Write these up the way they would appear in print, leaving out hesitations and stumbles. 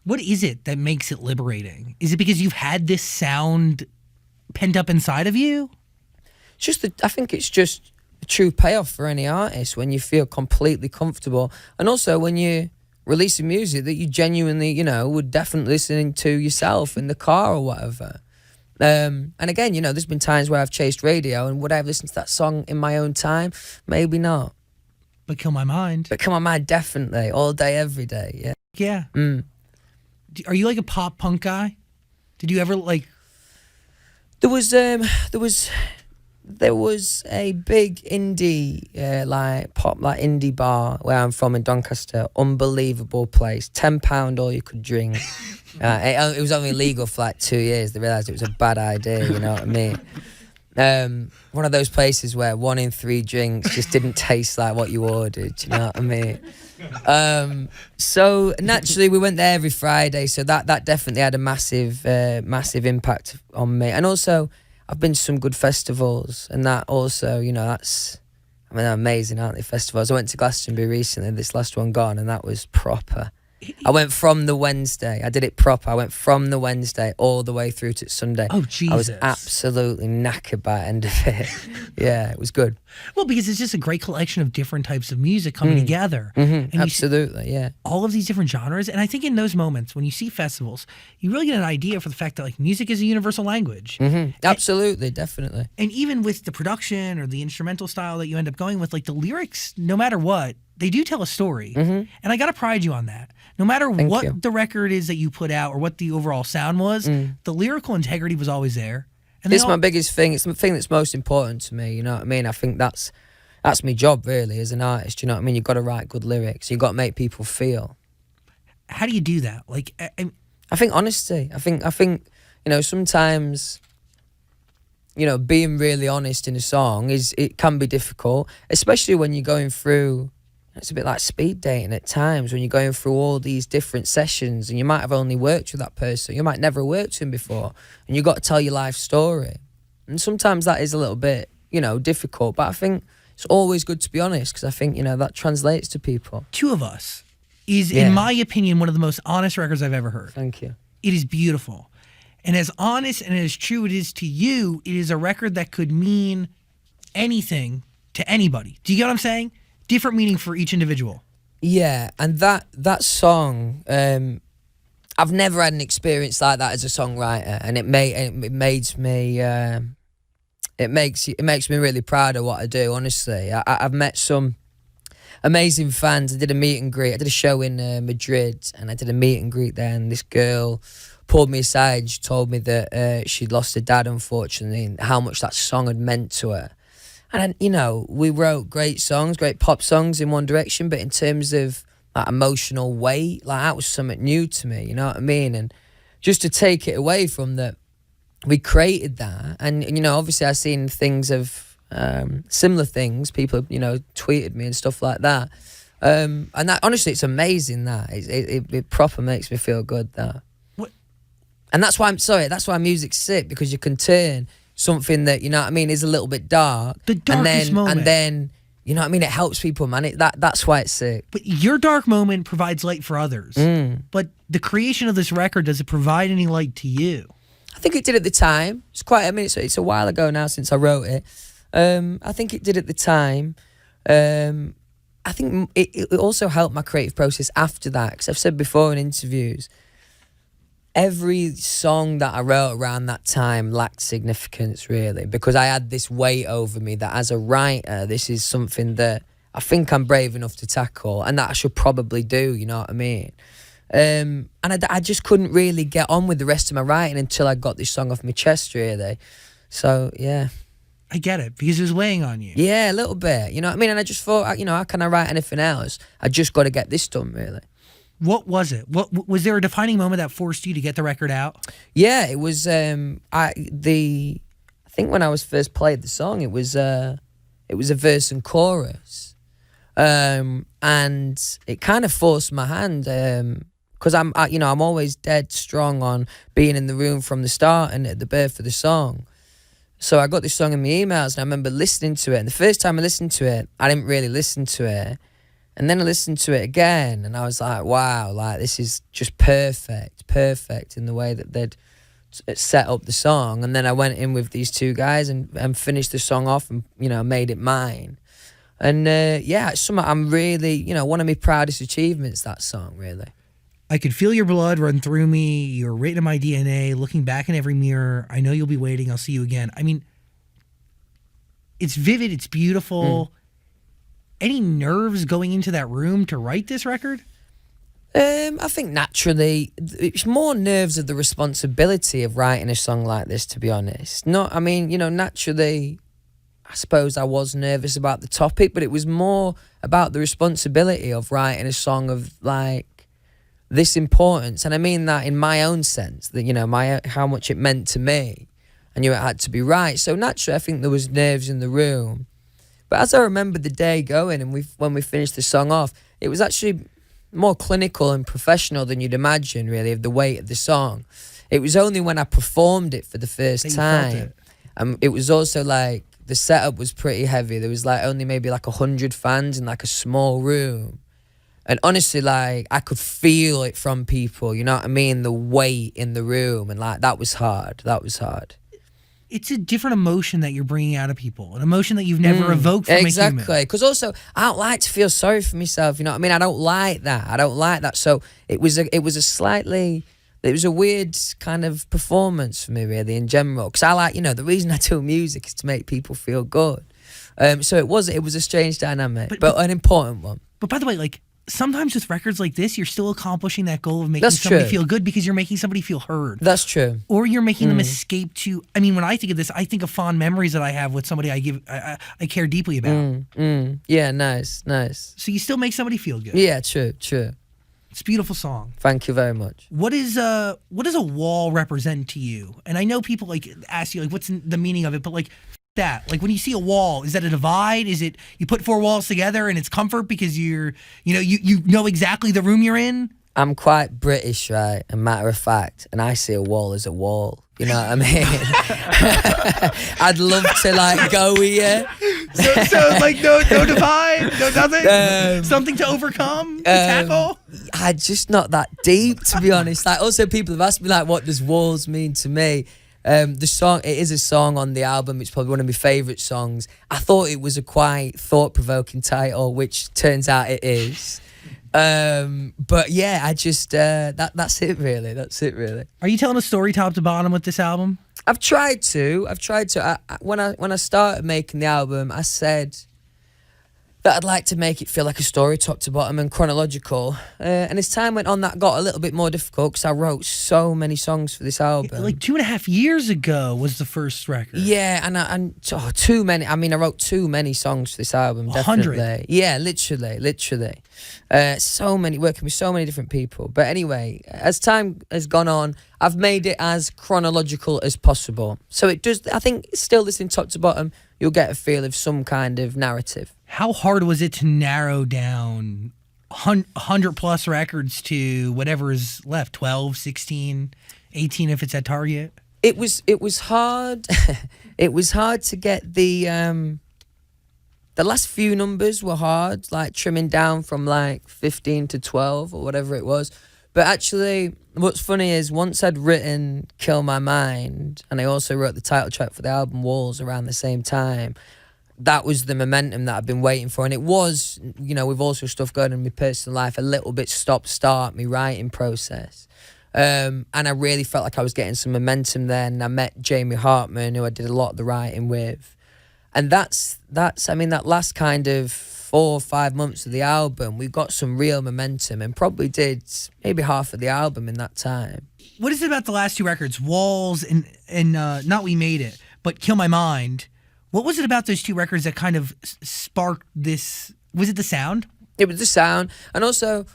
What is it that makes it liberating? Is it because you've had this sound pent up inside of you? I think it's just a true payoff for any artist when you feel completely comfortable, and also when you releasing music that you genuinely, would definitely listen to yourself in the car or whatever. And again, there's been times where I've chased radio, and would I have listened to that song in my own time? Maybe not. But Kill My Mind. But Kill My Mind, definitely, all day, every day. Yeah. Yeah. Are you like a pop punk guy? Did you ever like? There was a big indie like pop like indie bar where I'm from in Doncaster. Unbelievable place. £10 all you could drink. It was only legal for like 2 years. They realised it was a bad idea. You know what I mean? One of those places where 1 in 3 drinks just didn't taste like what you ordered. You know what I mean? So naturally we went there every Friday. So that definitely had a massive impact on me. And also I've been to some good festivals, and that also, they're amazing, aren't they, festivals? I went to Glastonbury recently, this last one gone, and that was proper. I went from the Wednesday. I did it proper. I went from the Wednesday all the way through to Sunday. Oh, Jesus. I was absolutely knackered by the end of it. Yeah, it was good. Well, because it's just a great collection of different types of music coming together. And absolutely, yeah. All of these different genres. And I think in those moments, when you see festivals, you really get an idea for the fact that like music is a universal language. Absolutely, definitely. And even with the production or the instrumental style that you end up going with, like the lyrics, no matter what, they do tell a story. And I got to pride you on that. No matter what the record is that you put out or what the overall sound was, the lyrical integrity was always there. And it's my biggest thing. It's the thing that's most important to me, you know what I mean? I think that's my job, really, as an artist, you know what I mean? You've got to write good lyrics. You've got to make people feel. How do you do that? Like, I think honesty. I think sometimes, being really honest in a song it can be difficult, especially when you're going through. It's a bit like speed dating at times when you're going through all these different sessions and you might have only worked with that person. You might never have worked with him before, and you've got to tell your life story. And sometimes that is a little bit, difficult. But I think it's always good to be honest, because I think, that translates to people. Two of Us is, in my opinion, one of the most honest records I've ever heard. Thank you. It is beautiful. And as honest and as true it is to you, it is a record that could mean anything to anybody. Do you get what I'm saying? Different meaning for each individual. Yeah, and that song, I've never had an experience like that as a songwriter, and it makes me really proud of what I do. Honestly, I've met some amazing fans. I did a meet and greet. I did a show in Madrid, and I did a meet and greet there. And this girl pulled me aside. And she told me that she'd lost her dad, unfortunately, and how much that song had meant to her. And, we wrote great songs, great pop songs in One Direction, but in terms of like emotional weight, like that was something new to me, you know what I mean? And just to take it away from that, we created that. And obviously I've seen things of similar things. People, tweeted me and stuff like that. And that, honestly, it's amazing that. It proper makes me feel good, that. What? And that's why music's sick, because you can turn something that, is a little bit dark. The darkest moment. And then, it helps people, man. That's why it's sick. But your dark moment provides light for others. But the creation of this record, does it provide any light to you? I think it did at the time. It's a while ago now since I wrote it. I think it did at the time. I think it also helped my creative process after that, because I've said before in interviews, every song that I wrote around that time lacked significance, really, because I had this weight over me that as a writer, this is something that I think I'm brave enough to tackle and that I should probably do, you know what I mean? And I just couldn't really get on with the rest of my writing until I got this song off my chest, really. So, yeah. I get it, because it was weighing on you. Yeah, a little bit, you know what I mean? And I just thought, how can I write anything else? I just got to get this done, really. What was it? What was there a defining moment that forced you to get the record out? Yeah, it was. I think when I was first played the song, it was a verse and chorus, and it kind of forced my hand, because I'm always dead strong on being in the room from the start and at the birth of the song. So I got this song in my emails, and I remember listening to it. And the first time I listened to it, I didn't really listen to it. And then I listened to it again, and I was like, wow, like this is just perfect in the way that they'd set up the song. And then I went in with these two guys and finished the song off and, you know, made it mine. And yeah, it's something I'm really, you know, one of my proudest achievements, that song, really. I can feel your blood run through me. You're written in my DNA. Looking back in every mirror, I know you'll be waiting. I'll see you again. I mean, it's vivid. It's beautiful. Any nerves going into that room to write this record? I think naturally, it's more nerves of the responsibility of writing a song like this, to be honest. I mean, you know, naturally, I suppose I was nervous about the topic, but it was more about the responsibility of writing a song of, like, this importance. And I mean that in my own sense, that, you know, how much it meant to me. I knew it had to be right. So naturally, I think there was nerves in the room. But as I remember the day going and when we finished the song off, it was actually more clinical and professional than you'd imagine, really, of the weight of the song. It was only when I performed it for the first time. It was also like, the setup was pretty heavy. There was like only maybe like 100 fans in like a small room. And honestly, like, I could feel it from people, you know what I mean? The weight in the room, and like, that was hard. It's a different emotion that you're bringing out of people, an emotion that you've never evoked from a human. Exactly, because also, I don't like to feel sorry for myself, you know what I mean? I don't like that. So it was a weird kind of performance for me, really, in general. Because I like, you know, the reason I do music is to make people feel good. So it was a strange dynamic, but an important one. But by the way, like, sometimes with records like this, you're still accomplishing that goal of making somebody feel good because you're making somebody feel heard. That's true. Or you're making them escape to, I mean, when I think of this, I think of fond memories that I have with somebody I care deeply about. Yeah, nice. So you still make somebody feel good. Yeah, true. It's a beautiful song. Thank you very much. What does a wall represent to you? And I know people like ask you like what's the meaning of it, but like that, like when you see a wall, is that a divide? Is it you put four walls together and it's comfort because you know exactly the room you're in? I'm quite British, right? And matter of fact, and I see a wall as a wall. You know what I mean? I'd love to like go with you. So like no divide, no nothing, something to overcome, to tackle. I'm just not that deep, to be honest. Like, also people have asked me like, what does walls mean to me? The song, it is a song on the album. It's probably one of my favourite songs. I thought it was a quite thought-provoking title, which turns out it is. But yeah, I just that's it really. Are you telling a story top to bottom with this album? I've tried to. When I started making the album, I said that I'd like to make it feel like a story top to bottom and chronological. And as time went on, that got a little bit more difficult because I wrote so many songs for this album. Like 2.5 years ago was the first record. Yeah, and too many. I mean, I wrote too many songs for this album. 100. Definitely. Yeah, literally. So many, working with so many different people. But anyway, as time has gone on, I've made it as chronological as possible. So it does. I think still listening top to bottom, you'll get a feel of some kind of narrative. How hard was it to narrow down 100 plus records to whatever is left, 12, 16, 18 if it's at Target? It was hard. It was hard to get the last few numbers were hard, like trimming down from like 15 to 12 or whatever it was. But actually, what's funny is once I'd written Kill My Mind, and I also wrote the title track for the album Walls around the same time, that was the momentum that I've been waiting for. And it was, you know, with also stuff going on in my personal life, a little bit stop-start, my writing process. And I really felt like I was getting some momentum then. I met Jamie Hartman, who I did a lot of the writing with. And that's I mean, that last kind of 4 or 5 months of the album, we got some real momentum and probably did maybe half of the album in that time. What is it about the last two records, Walls and not We Made It, but Kill My Mind? What was it about those two records that kind of sparked this? Was it the sound? It was the sound. And also,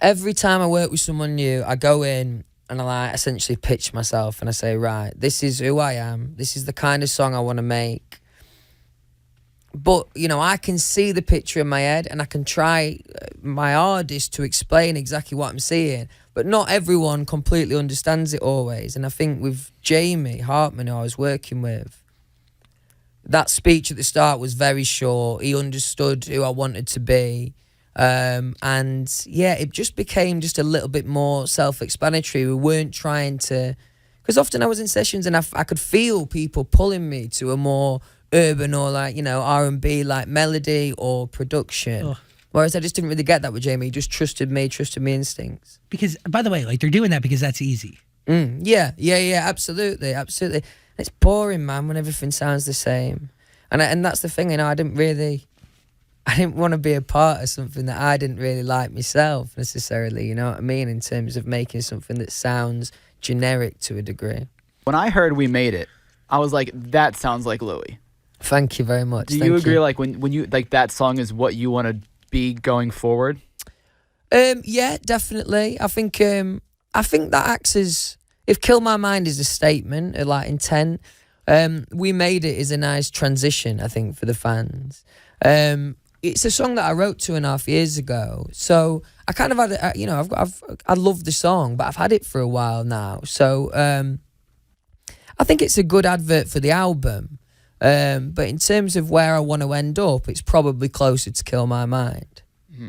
every time I work with someone new, I go in and I like essentially pitch myself and I say, right, this is who I am. This is the kind of song I want to make. But, you know, I can see the picture in my head and I can try my hardest to explain exactly what I'm seeing. But not everyone completely understands it always. And I think with Jamie Hartman, who I was working with, that speech at the start was very short. He understood who I wanted to be. And yeah, it just became just a little bit more self-explanatory. We weren't trying to, because often I was in sessions and I could feel people pulling me to a more urban or like, you know, R&B like melody or production. Ugh. Whereas I just didn't really get that with Jamie. He just trusted me instincts. Because, by the way, like they're doing that because that's easy. Yeah, absolutely. It's boring, man, when everything sounds the same. And that's the thing, you know, I didn't want to be a part of something that I didn't really like myself necessarily, you know what I mean, in terms of making something that sounds generic to a degree. When I heard We Made It, I was like, that sounds like Louis. Thank you very much. Do you agree, like, when you, like, that song is what you want to be going forward? Yeah, definitely. I think that acts as, if Kill My Mind is a statement, a like intent, We Made It is a nice transition, I think, for the fans. It's a song that I wrote 2.5 years ago, so I kind of had it, you know, I love the song, but I've had it for a while now, so I think it's a good advert for the album, but in terms of where I want to end up, it's probably closer to Kill My Mind. Mm-hmm.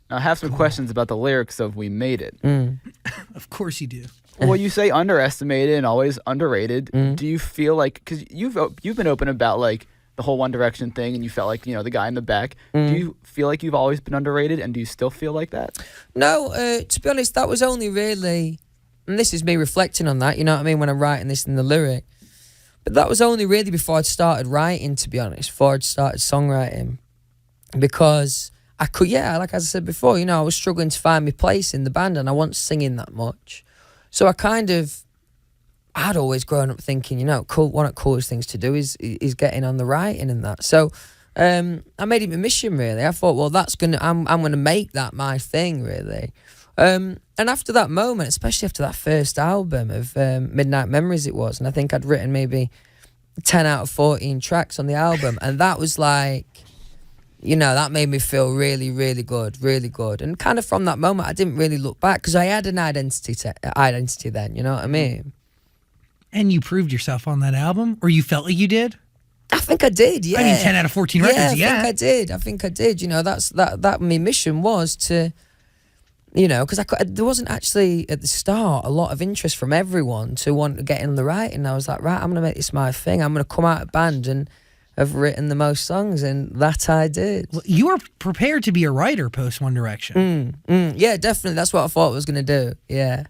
Now, I have some questions about the lyrics of We Made It. Of course you do. Well, you say underestimated and always underrated. Do you feel like, because you've been open about like the whole One Direction thing, and you felt like, you know, the guy in the back. Do you feel like you've always been underrated, and do you still feel like that? No, to be honest, that was only really, and this is me reflecting on that, you know what I mean, when I'm writing this in the lyric, but that was only really before I'd started writing, to be honest, before I'd started songwriting, because I could, yeah, like as I said before, you know, I was struggling to find my place in the band, and I wasn't singing that much, so I'd always grown up thinking, you know, one of the coolest things to do is getting on the writing and that. So I made it my mission, really. I thought, well, I'm gonna make that my thing, really. And after that moment, especially after that first album of Midnight Memories, it was, and I think I'd written maybe 10 out of 14 tracks on the album, and that was like, you know, that made me feel really, really good, really good. And kind of from that moment, I didn't really look back, because I had an identity then, you know what I mean? And you proved yourself on that album, or you felt like you did? I think I did, yeah. I mean, 10 out of 14 records, yeah. I think I did. You know, that my mission was to, you know, because there wasn't actually at the start a lot of interest from everyone to want to get in the writing. I was like, right, I'm going to make this my thing. I'm going to come out of band and have written the most songs, and that I did. Well, you were prepared to be a writer post One Direction. Yeah, definitely. That's what I thought I was going to do, yeah.